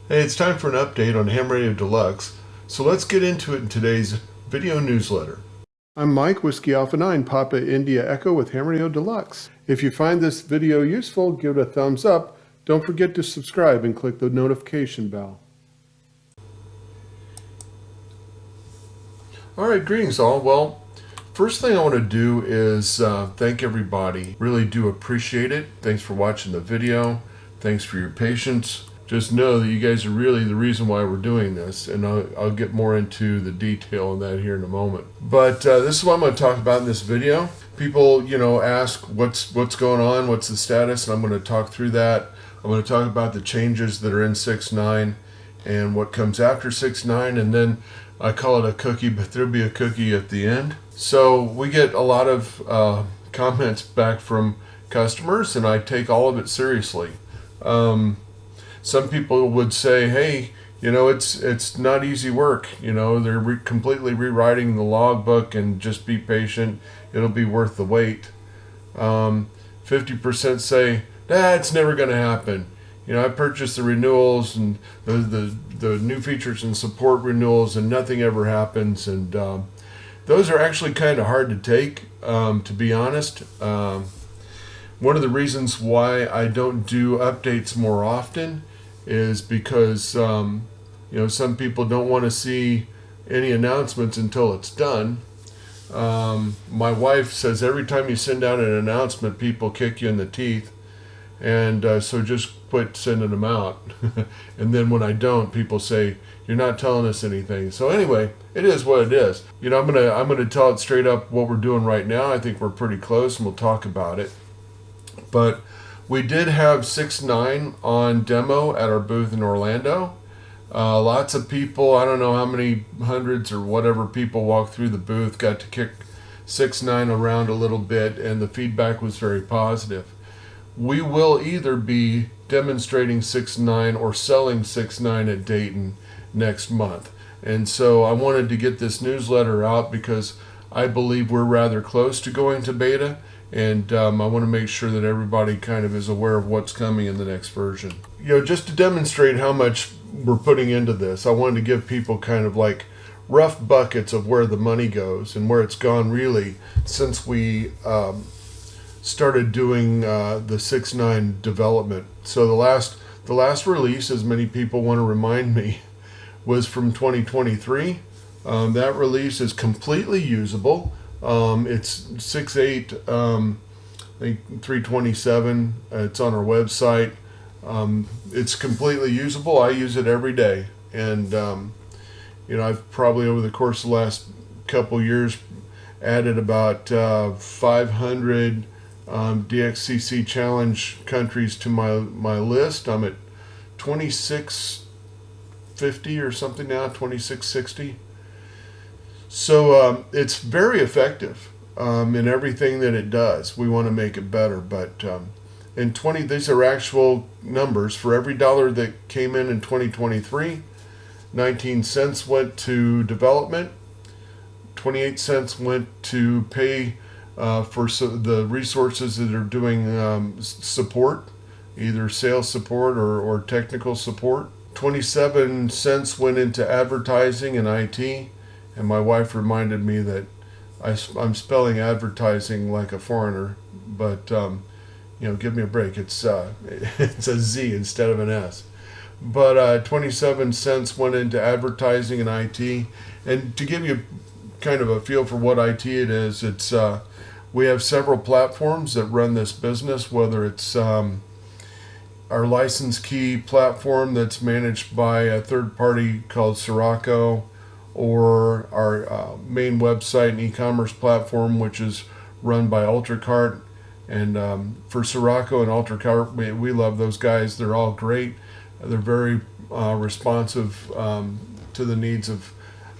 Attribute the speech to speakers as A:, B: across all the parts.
A: Hey, it's time for an update on Ham Radio Deluxe, so let's get into it in today's video newsletter. I'm Mike, Whiskey Alpha 9, Papa India Echo with Ham Radio Deluxe. If you find this video useful, give it a thumbs up. Don't forget to subscribe and click the notification bell. Alright, greetings all. Well, first thing I want to do is thank everybody. Really do appreciate it. Thanks for watching the video. Thanks for your patience. Just know that you guys are really the reason why we're doing this, and I'll get more into the detail on that here in a moment. But this is what I'm going to talk about in this video. People, ask what's going on, what's the status, and I'm going to talk through that. I'm going to talk about the changes that are in 6.9 and what comes after 6.9, and then I call it a cookie, but there'll be a cookie at the end. So we get a lot of comments back from customers, and I take all of it seriously. Some people would say, hey, it's not easy work. They're completely rewriting the logbook, and just be patient. It'll be worth the wait. 50% say, it's never going to happen. I purchased the renewals and the new features and support renewals, and nothing ever happens. And those are actually kind of hard to take, to be honest. One of the reasons why I don't do updates more often is because some people don't want to see any announcements until it's done. My wife says every time you send out an announcement, people kick you in the teeth, and so just quit sending them out. And then when I don't, people say you're not telling us anything. So anyway, it is what it is. I'm gonna tell it straight up what we're doing right now. I think we're pretty close, and we'll talk about it. But we did have 6.9 on demo at our booth in Orlando. Lots of people, I don't know how many hundreds or whatever people walked through the booth, got to kick 6.9 around a little bit, and the feedback was very positive. We will either be demonstrating 6.9 or selling 6.9 at Dayton next month. And so I wanted to get this newsletter out because I believe we're rather close to going to beta. And I want to make sure that everybody kind of is aware of what's coming in the next version. Just to demonstrate how much we're putting into this, I wanted to give people kind of like rough buckets of where the money goes and where it's gone really since we started doing the 6.9 development. So the last release, as many people want to remind me, was from 2023. That release is completely usable. It's 6.8, I think 327. It's on our website. It's completely usable. I use it every day. And, I've probably over the course of the last couple years added about 500 DXCC challenge countries to my list. I'm at 2650 or something now, 2660. So it's very effective in everything that it does. We want to make it better, but these are actual numbers. For every dollar that came in 2023, 19 cents went to development, 28 cents went to pay for the resources that are doing support, either sales support or technical support. 27 cents went into advertising and IT. And my wife reminded me that I'm spelling advertising like a foreigner, but give me a break. It's it's a Z instead of an S. But 27 cents went into advertising and IT. And to give you kind of a feel for what IT it is, it's we have several platforms that run this business, whether it's our license key platform that's managed by a third party called Sirocco, or our main website and e-commerce platform, which is run by UltraCart. And for Sirocco and UltraCart, we love those guys. They're all great. They're very responsive to the needs of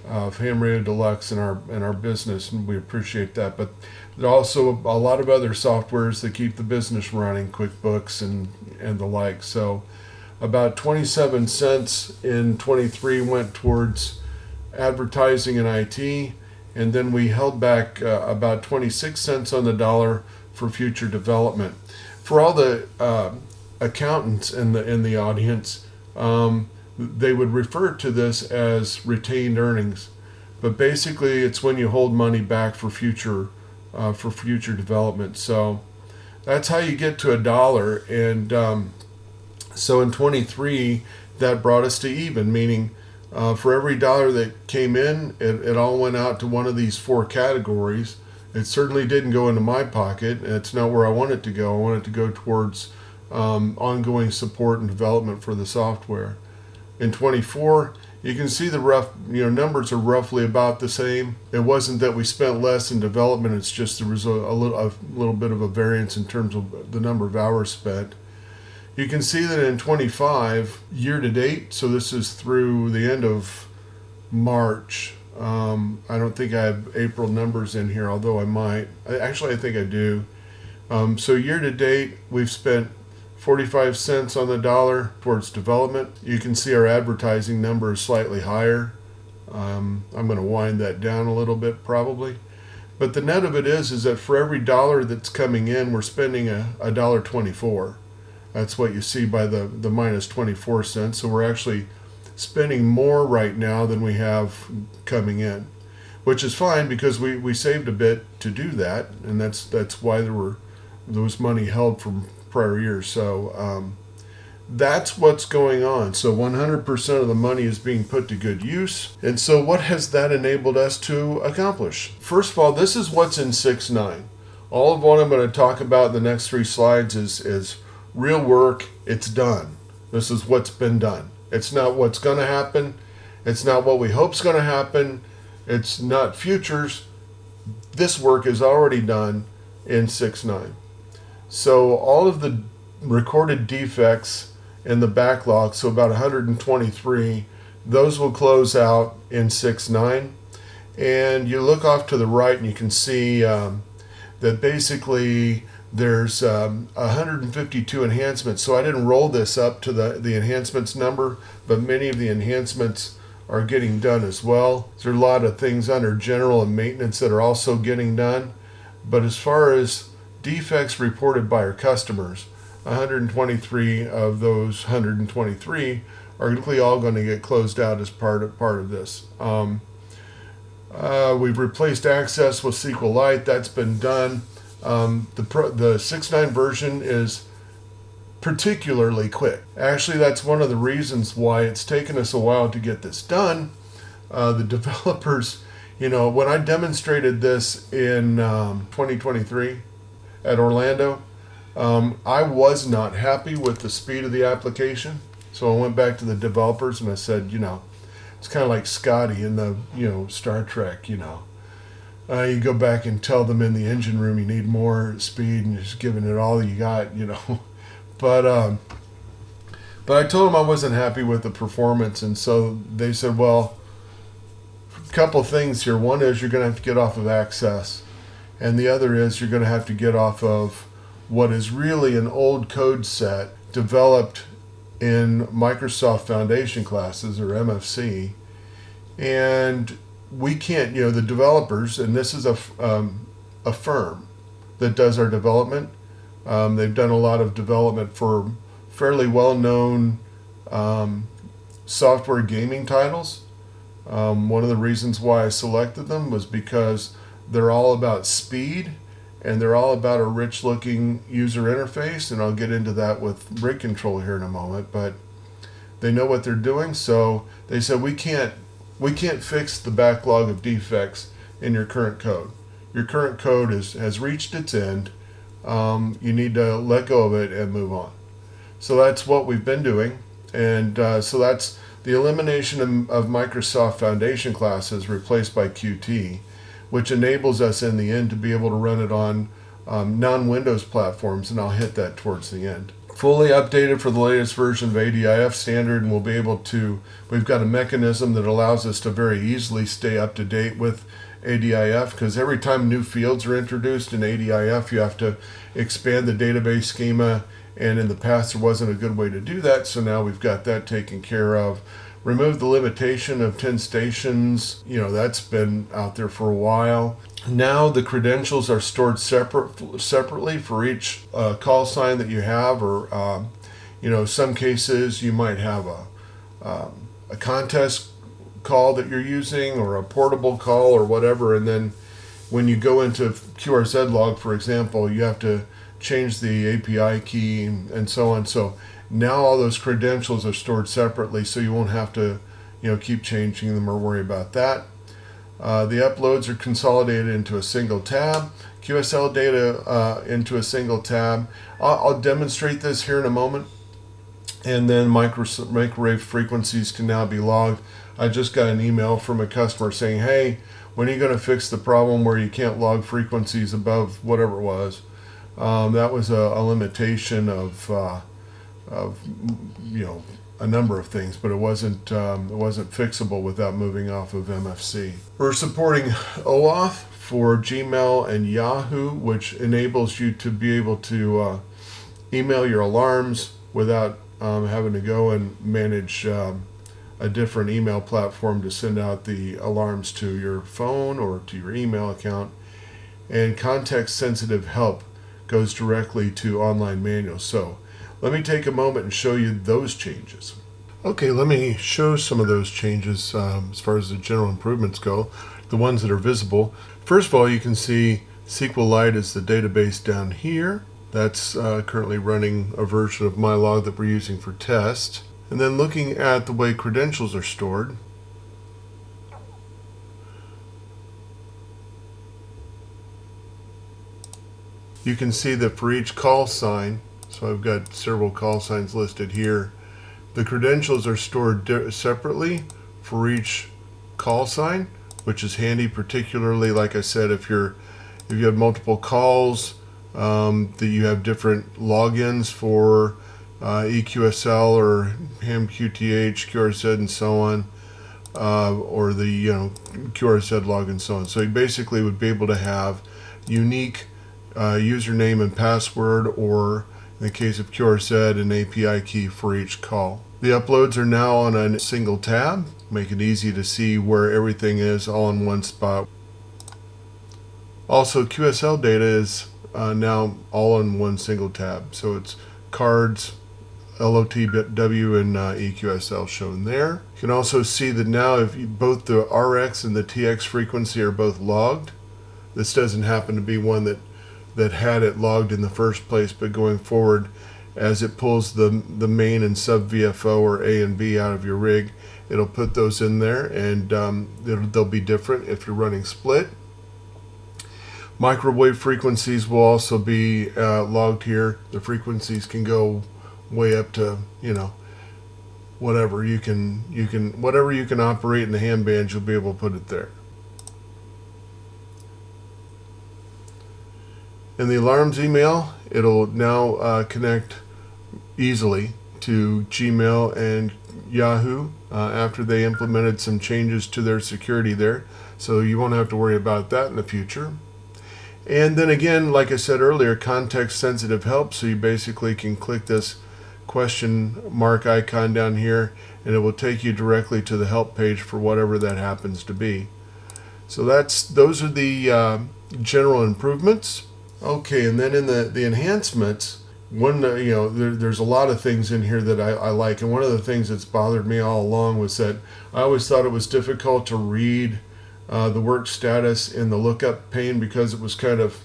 A: Ham Radio Deluxe and our business, and we appreciate that. But there are also a lot of other softwares that keep the business running, QuickBooks and the like. So about 27 cents in 23 went towards advertising and IT, and then we held back about 26 cents on the dollar for future development. For all the accountants in the audience, they would refer to this as retained earnings. But basically, it's when you hold money back for future development. So that's how you get to $1. And so in 23, that brought us to even, meaning for every dollar that came in, it all went out to one of these 4 categories. It certainly didn't go into my pocket. It's not where I want it to go. I want it to go towards ongoing support and development for the software. In 24, you can see the rough, numbers are roughly about the same. It wasn't that we spent less in development. It's just there was a little bit of a variance in terms of the number of hours spent. You can see that in 25, year to date, so this is through the end of March. I don't think I have April numbers in here, although I might. Actually, I think I do. So year to date, we've spent 45 cents on the dollar towards development. You can see our advertising number is slightly higher. I'm going to wind that down a little bit probably. But the net of it is that for every dollar that's coming in, we're spending $1.24. That's what you see by the minus 24 cents. So we're actually spending more right now than we have coming in, which is fine because we saved a bit to do that, and that's why there was money held from prior years. So that's what's going on. So 100% of the money is being put to good use. And so what has that enabled us to accomplish? First of all, this is what's in 6.9. All of what I'm going to talk about in the next 3 slides is real work. It's done. This is what's been done. It's not what's going to happen. It's not what we hope's going to happen. It's not futures. This work is already done in 6.9. So all of the recorded defects in the backlog, so about 123, those will close out in 6.9. And you look off to the right and you can see that basically there's 152 enhancements. So I didn't roll this up to the enhancements number, but many of the enhancements are getting done as well. There are a lot of things under general and maintenance that are also getting done. But as far as defects reported by our customers, 123 of those 123 are likely all going to get closed out as part of this. We've replaced Access with SQLite. That's been done. The 6.9 version is particularly quick. Actually, that's one of the reasons why it's taken us a while to get this done. The developers, when I demonstrated this in 2023 at Orlando, I was not happy with the speed of the application. So I went back to the developers and I said, it's kind of like Scotty in the, Star Trek, you go back and tell them in the engine room you need more speed and you're just giving it all you got, But I told them I wasn't happy with the performance, and so they said, well, a couple things here. One is you're going to have to get off of Access, and the other is you're going to have to get off of what is really an old code set developed in Microsoft Foundation classes, or MFC, and we can't, the developers, and this is a firm that does our development. They've done a lot of development for fairly well-known software gaming titles. One of the reasons why I selected them was because they're all about speed and they're all about a rich-looking user interface, and I'll get into that with rig control here in a moment, but they know what they're doing, so they said we can't fix the backlog of defects in your current code. Your current code has reached its end. You need to let go of it and move on. So that's what we've been doing, and so that's the elimination of Microsoft Foundation classes replaced by Qt, which enables us in the end to be able to run it on non-Windows platforms, and I'll hit that towards the end. Fully updated for the latest version of ADIF standard, and we've got a mechanism that allows us to very easily stay up to date with ADIF, because every time new fields are introduced in ADIF, you have to expand the database schema, and in the past there wasn't a good way to do that, so now we've got that taken care of. Remove the limitation of 10 stations, that's been out there for a while. Now the credentials are stored separately for each call sign that you have, or some cases you might have a contest call that you're using or a portable call or whatever, and then when you go into QRZ log, for example, you have to change the API key and so on. So now all those credentials are stored separately, so you won't have to, keep changing them or worry about that. The uploads are consolidated into a single tab. QSL data into a single tab. I'll demonstrate this here in a moment. And then microwave frequencies can now be logged. I just got an email from a customer saying, hey, when are you going to fix the problem where you can't log frequencies above whatever it was? That was a limitation of a number of things, but it wasn't fixable without moving off of MFC. We're supporting OAuth for Gmail and Yahoo, which enables you to be able to email your alarms without having to go and manage a different email platform to send out the alarms to your phone or to your email account. And context-sensitive help goes directly to online manuals. So let me take a moment and show you those changes. Okay, let me show some of those changes as far as the general improvements go, the ones that are visible. First of all, you can see SQLite is the database down here. That's currently running a version of MyLog that we're using for test. And then looking at the way credentials are stored, you can see that for each call sign, so I've got several call signs listed here, the credentials are stored separately for each call sign, which is handy, particularly, like I said, if you have multiple calls, that you have different logins for EQSL or HAMQTH, QRZ, and so on, or the QRZ log and so on. So you basically would be able to have unique username and password, or in the case of QRZ, an API key for each call. The uploads are now on a single tab, make it easy to see where everything is all in one spot. Also, QSL data is now all in one single tab, so it's cards, LOTW, and EQSL shown there. You can also see that now if both the RX and the TX frequency are both logged. This doesn't happen to be one that had it logged in the first place, but going forward, as it pulls the main and sub VFO or A and B out of your rig, it'll put those in there, and they'll be different if you're running split. Microwave frequencies will also be logged here. The frequencies can go way up to whatever you can operate in the ham bands, you'll be able to put it there. In the alarms email, it'll now connect easily to Gmail and Yahoo after they implemented some changes to their security there, so you won't have to worry about that in the future. And then again, like I said earlier, context sensitive help, so you basically can click this question mark icon down here and it will take you directly to the help page for whatever that happens to be. So those are the general improvements. Okay, and then in the enhancements, there's a lot of things in here that I like, and one of the things that's bothered me all along was that I always thought it was difficult to read the work status in the lookup pane because it was kind of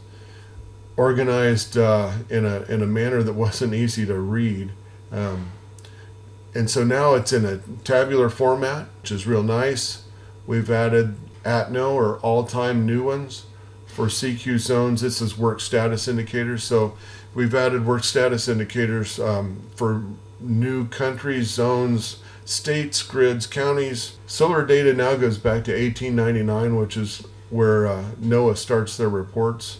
A: organized in a manner that wasn't easy to read, and so now it's in a tabular format, which is real nice. We've added ATNO, or all-time new ones. For CQ zones, this is work status indicators. So we've added work status indicators for new countries, zones, states, grids, counties. Solar data now goes back to 1899, which is where NOAA starts their reports.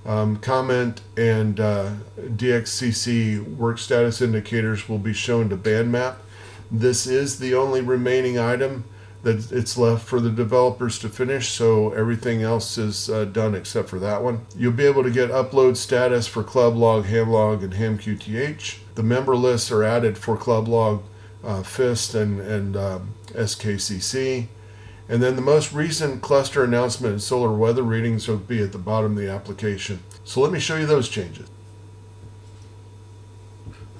A: Comment and DXCC work status indicators will be shown to band map. This is the only remaining item that it's left for the developers to finish, so everything else is done except for that one. You'll be able to get upload status for club log, ham log, and HAMQTH. The member lists are added for club log, FIST, and SKCC. And then the most recent cluster announcement and solar weather readings will be at the bottom of the application. So let me show you those changes.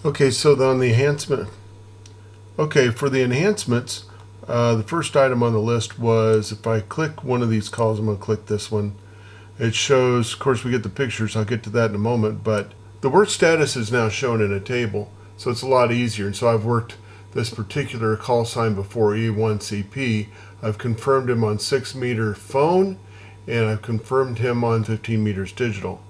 A: Okay, so on the enhancement Okay, for the enhancements, the first item on the list was, if I click one of these calls, I'm going to click this one. It shows, of course we get the pictures, I'll get to that in a moment, but the work status is now shown in a table, so it's a lot easier. And so I've worked this particular call sign before, E1CP. I've confirmed him on 6-meter phone, and I've confirmed him on 15 meters digital.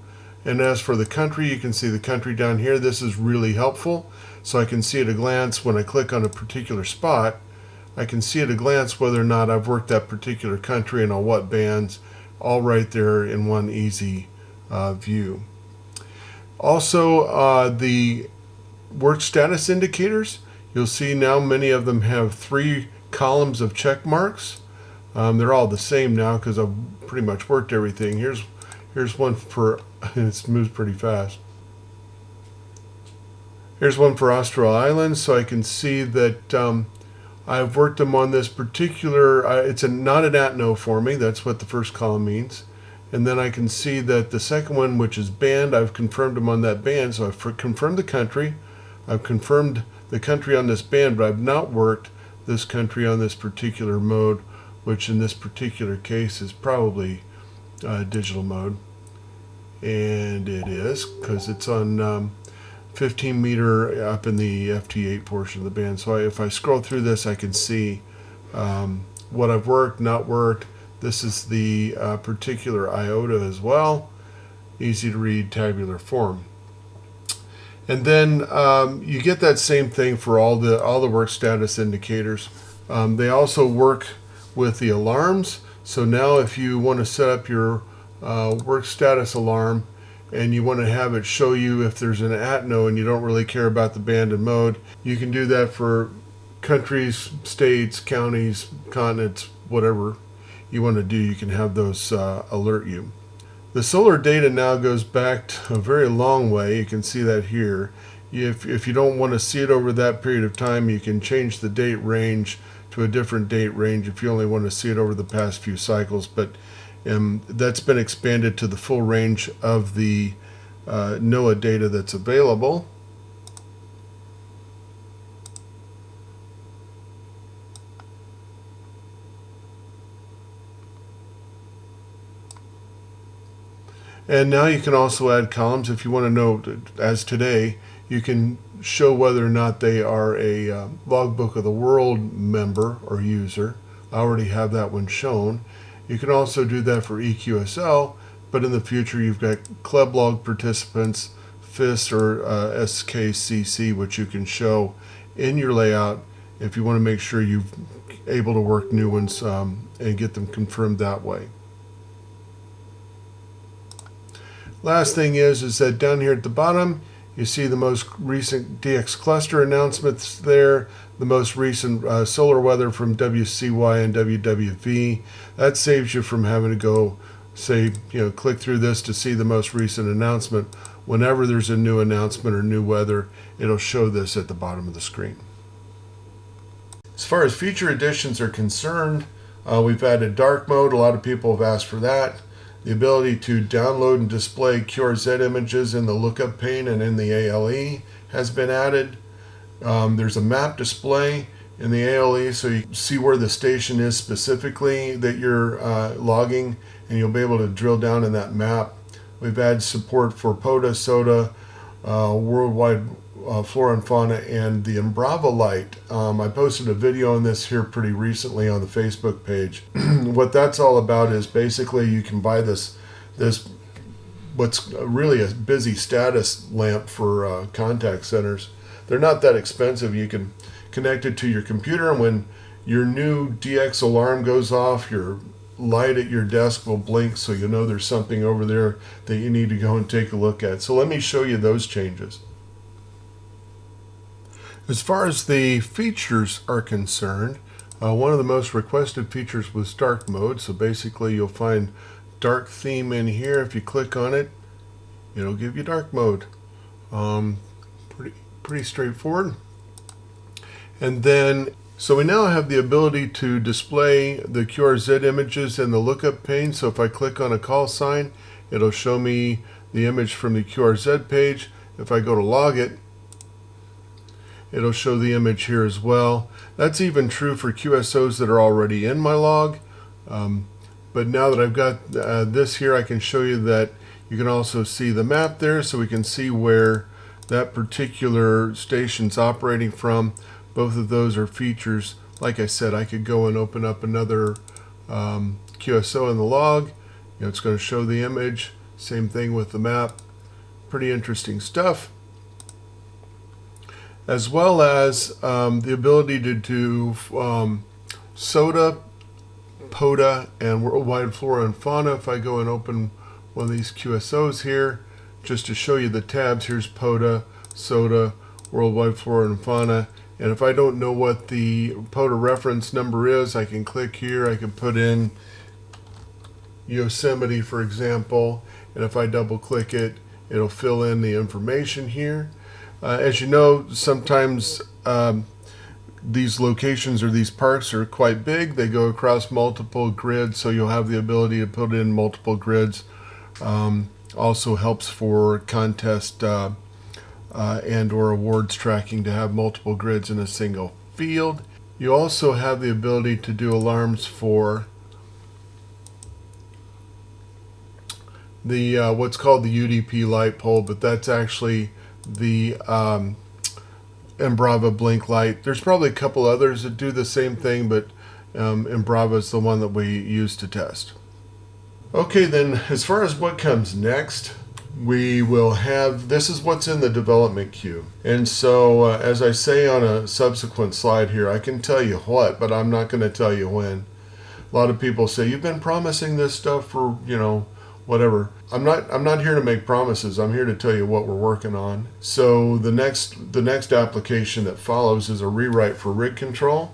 A: And as for the country, you can see the country down here. This is really helpful. So I can see at a glance when I click on a particular spot, I can see at a glance whether or not I've worked that particular country and on what bands, all right there in one easy view. Also, the work status indicators, you'll see now many of them have 3 columns of check marks. They're all the same now because I've pretty much worked everything. Here's one for, it moves pretty fast. Here's one for Austral Islands, so I can see that I've worked them on this particular, it's not an atno for me, that's what the first column means. And then I can see that the second one, which is band, I've confirmed them on that band, so I've confirmed the country. I've confirmed the country on this band, but I've not worked this country on this particular mode, which in this particular case is probably digital mode. And it is, because it's on 15 meter up in the FT8 portion of the band. So if I scroll through this, I can see what I've worked, not worked. This is the particular iota as well. Easy to read tabular form. And then you get that same thing for all the work status indicators. They also work with the alarms. So now if you want to set up your work status alarm and you want to have it show you if there's an atno and you don't really care about the band and mode, you can do that for countries, states, counties, continents, whatever you want to do. You can have those alert you. The solar data now goes back to a very long way. You can see that here. If you don't want to see it over that period of time, you can change the date range to a different date range if you only want to see it over the past few cycles. But that's been expanded to the full range of the NOAA data that's available. And now you can also add columns if you want to know, as today, you can show whether or not they are a Logbook of the World member or user. I already have that one shown. You can also do that for EQSL, but in the future you've got club log participants, FIS or SKCC, which you can show in your layout if you want to make sure you're able to work new ones and get them confirmed that way. Last thing is that down here at the bottom, you see the most recent DX cluster announcements there, the most recent solar weather from WCY and WWV. That saves you from having to go, say, click through this to see the most recent announcement. Whenever there's a new announcement or new weather, it'll show this at the bottom of the screen. As far as feature additions are concerned, we've added dark mode. A lot of people have asked for that. The ability to download and display QRZ images in the lookup pane and in the ALE has been added. There's a map display in the ALE, so you can see where the station is specifically that you're logging, and you'll be able to drill down in that map. We've added support for POTA, SOTA, worldwide flora and fauna, and the Umbrava light. I posted a video on this here pretty recently on the Facebook page. What that's all about is basically you can buy this what's really a busy status lamp for contact centers. They're not that expensive. You can connect it to your computer, and when your new DX alarm goes off, your light at your desk will blink, so you know there's something over there that you need to go and take a look at. So let me show you those changes. As far as the features are concerned, one of the most requested features was dark mode. So basically you'll find dark theme in here. If you click on it, it'll give you dark mode. Pretty straightforward. And then, so we now have the ability to display the QRZ images in the lookup pane. So if I click on a call sign, it'll show me the image from the QRZ page. If I go to log it, it'll show the image here as well. That's even true for QSOs that are already in my log. But now that I've got this here, I can show you that you can also see the map there, so we can see where that particular station's operating from. Both of those are features. Like I said, I could go and open up another QSO in the log. It's going to show the image. Same thing with the map. Pretty interesting stuff. As well as the ability to do SOTA, POTA, and worldwide flora and fauna. If I go and open one of these QSOs here, just to show you the tabs, here's POTA, SOTA, worldwide flora and fauna. And if I don't know what the POTA reference number is, I can click here. I can put in Yosemite, for example, and if I double click it, it'll fill in the information here. As you know, sometimes these locations or these parks are quite big. They go across multiple grids, so you'll have the ability to put in multiple grids. Also helps for contest and or awards tracking to have multiple grids in a single field. You also have the ability to do alarms for the what's called the UDP light pole, but that's actually the Embrava blink light. There's probably a couple others that do the same thing, but Embrava is the one that we use to test. Okay, then as far as what comes next, we will have, this is what's in the development queue. And so as I say on a subsequent slide here, I can tell you what, but I'm not going to tell you when. A lot of people say, you've been promising this stuff for, whatever. I'm not here to make promises. I'm here to tell you what we're working on. So the next application that follows is a rewrite for rig control.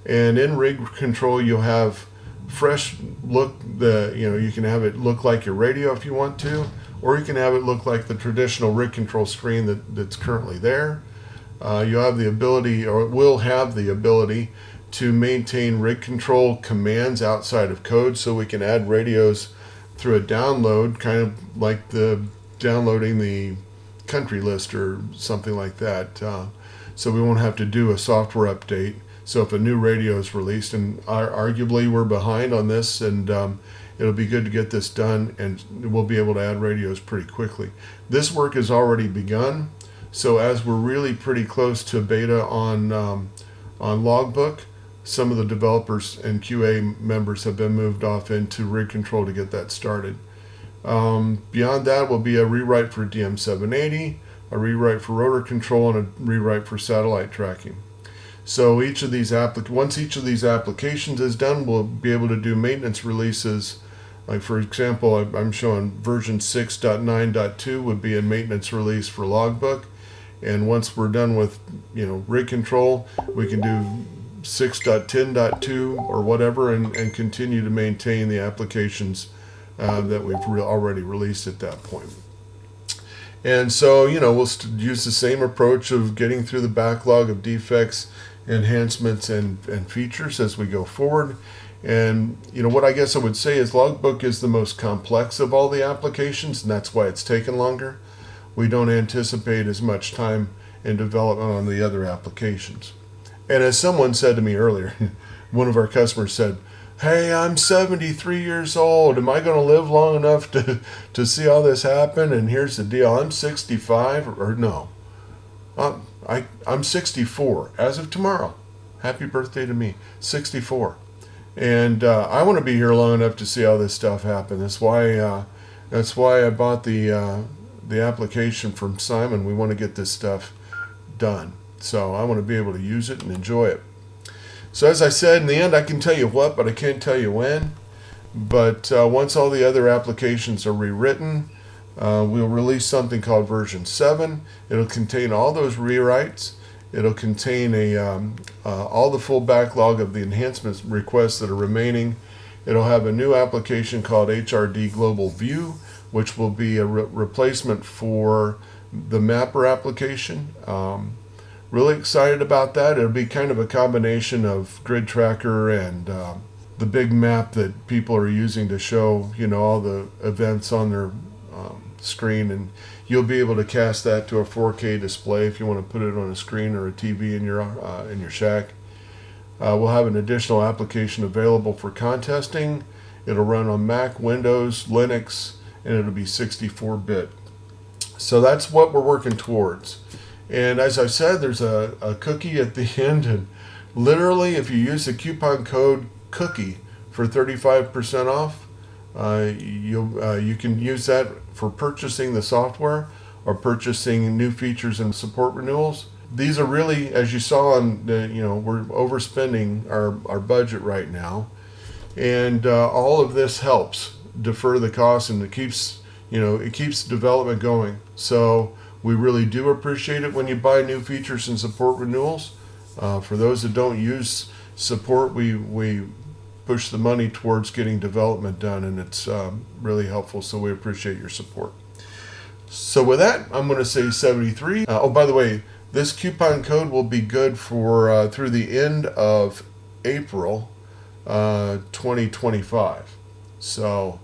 A: And in rig control, you'll have fresh look. You can have it look like your radio if you want to, or you can have it look like the traditional rig control screen that's currently there. You'll have the ability, or will have the ability, to maintain rig control commands outside of code, so we can add radios through a download, kind of like the downloading the country list or something like that. So we won't have to do a software update. So if a new radio is released, and arguably we're behind on this, and it'll be good to get this done, and we'll be able to add radios pretty quickly. This work has already begun. So as we're really pretty close to beta on Logbook, some of the developers and QA members have been moved off into rig control to get that started. Beyond that will be a rewrite for DM780, a rewrite for rotor control, and a rewrite for satellite tracking. So each of these once each of these applications is done, we'll be able to do maintenance releases. Like for example, I'm showing version 6.9.2 would be a maintenance release for Logbook. And once we're done with rig control, we can do 6.10.2 or whatever, and continue to maintain the applications that we've already released at that point. And so, we'll use the same approach of getting through the backlog of defects, enhancements, and features as we go forward. And, what I guess I would say is Logbook is the most complex of all the applications, and that's why it's taken longer. We don't anticipate as much time in development on the other applications. And as someone said to me earlier, one of our customers said, hey, I'm 73 years old. Am I going to live long enough to see all this happen? And here's the deal. I'm 65, or no. I'm 64 as of tomorrow. Happy birthday to me, 64. And I want to be here long enough to see all this stuff happen. That's why I bought the application from Simon. We want to get this stuff done. So I want to be able to use it and enjoy it. So as I said, in the end, I can tell you what, but I can't tell you when. But once all the other applications are rewritten, we'll release something called version 7. It'll contain all those rewrites. It'll contain all the full backlog of the enhancements requests that are remaining. It'll have a new application called HRD Global View, which will be a replacement for the Mapper application. Really excited about that. It'll be kind of a combination of Grid Tracker and the big map that people are using to show, all the events on their screen, and you'll be able to cast that to a 4K display if you want to put it on a screen or a TV in your shack. We'll have an additional application available for contesting. It'll run on Mac, Windows, Linux, and it'll be 64-bit. So that's what we're working towards. And as I said, there's a cookie at the end, and literally if you use the coupon code cookie for 35% off, you can use that for purchasing the software or purchasing new features and support renewals. These are really, as you saw on the, we're overspending our budget right now, and all of this helps defer the cost, and it keeps development going. So we really do appreciate it when you buy new features and support renewals. For those that don't use support, we push the money towards getting development done, and it's really helpful. So we appreciate your support. So with that, I'm going to say 73. Oh, by the way, this coupon code will be good for through the end of April 2025. So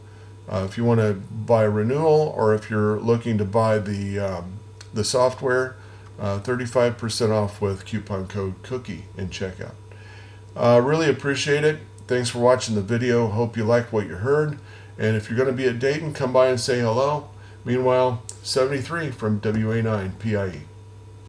A: if you want to buy a renewal, or if you're looking to buy the software, 35% off with coupon code cookie in checkout. Really appreciate it. Thanks for watching the video. Hope you liked what you heard. And if you're going to be at Dayton, come by and say hello. Meanwhile, 73 from WA9 PIE.